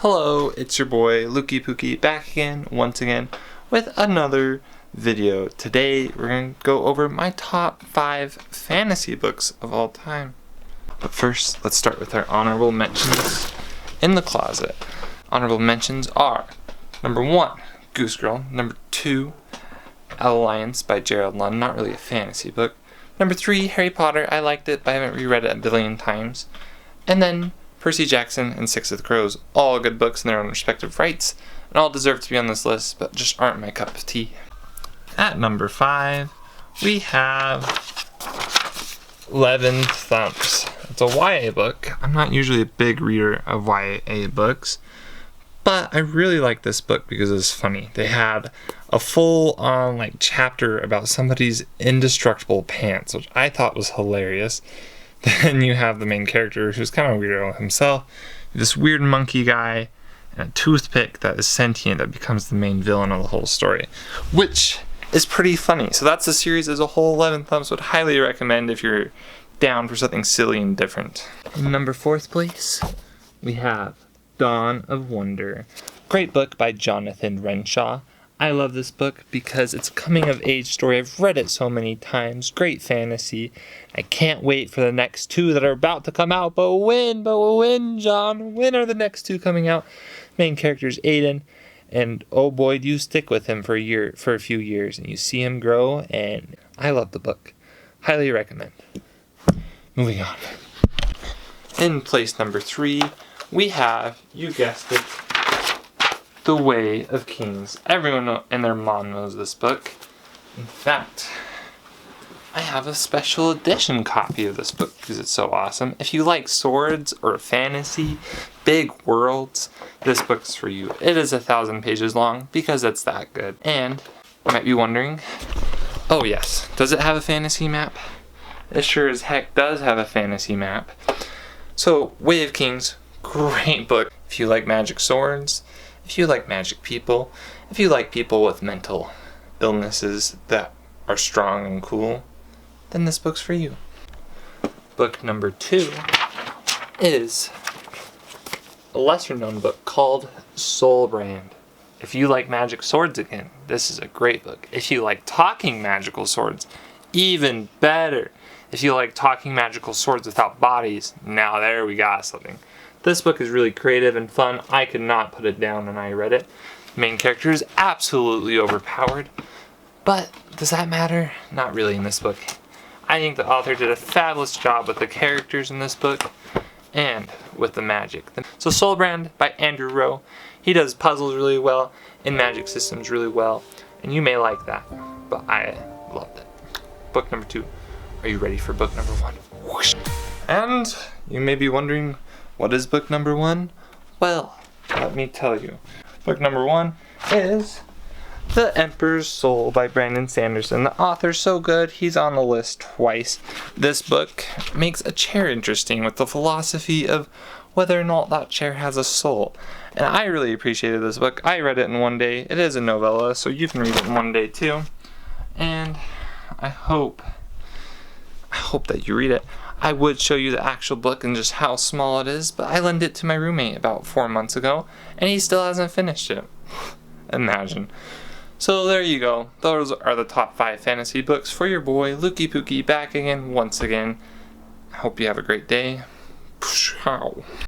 Hello, it's your boy Lukey Pookie back again, once again, with another video. Today we're going to go over my top 5 fantasy books of all time. But first, let's start with our honorable mentions in the closet. Honorable mentions are number 1, Goose Girl. Number 2, Alliance by Gerald Lund, not really a fantasy book. Number 3, Harry Potter. I liked it, but I haven't reread it a billion times. And then Percy Jackson and Six of the Crows, all good books in their own respective rights, and all deserve to be on this list, but just aren't my cup of tea. At number 5, we have 11 Thumbs. It's a YA book. I'm not usually a big reader of YA books, but I really like this book because it's funny. They had a full-on chapter about somebody's indestructible pants, which I thought was hilarious. Then you have the main character, who's kind of weirdo himself, this weird monkey guy, and a toothpick that is sentient that becomes the main villain of the whole story, which is pretty funny. So that's the series as a whole. 11 Thumbs would highly recommend if you're down for something silly and different. In number 4th place, we have Dawn of Wonder. Great book by Jonathan Renshaw. I love this book because it's a coming-of-age story. I've read it so many times. Great fantasy. I can't wait for the next 2 that are about to come out. But when, John? When are the next 2 coming out? Main character is Aiden. And oh boy, do you stick with him for a few years. And you see him grow. And I love the book. Highly recommend. Moving on. In place number 3, we have, you guessed it, The Way of Kings. Everyone and their mom knows this book. In fact, I have a special edition copy of this book because it's so awesome. If you like swords or fantasy, big worlds, this book's for you. It is 1,000 pages long because it's that good. And you might be wondering, oh yes, does it have a fantasy map? It sure as heck does have a fantasy map. So, Way of Kings, great book. If you like magic swords, if you like magic people, if you like people with mental illnesses that are strong and cool, then this book's for you. Book number 2 is a lesser known book called Soulbrand. If you like magic swords again, this is a great book. If you like talking magical swords, even better. If you like talking magical swords without bodies, now there we got something. This book is really creative and fun. I could not put it down when I read it. The main character is absolutely overpowered. But does that matter? Not really in this book. I think the author did a fabulous job with the characters in this book and with the magic. So Soulbrand by Andrew Rowe. He does puzzles really well and magic systems really well. And you may like that, but I loved it. Book number 2. Are you ready for book number 1? Whoosh. And you may be wondering, what is book number 1? Well, let me tell you. Book number 1 is The Emperor's Soul by Brandon Sanderson. The author's so good, he's on the list twice. This book makes a chair interesting with the philosophy of whether or not that chair has a soul. And I really appreciated this book. I read it in one day. It is a novella, so you can read it in one day too. And I hope that you read it. I would show you the actual book and just how small it is, but I lent it to my roommate about 4 months ago, and he still hasn't finished it. Imagine. So there you go. Those are the top 5 fantasy books for your boy, Lukey Pookie, back again, once again. I hope you have a great day.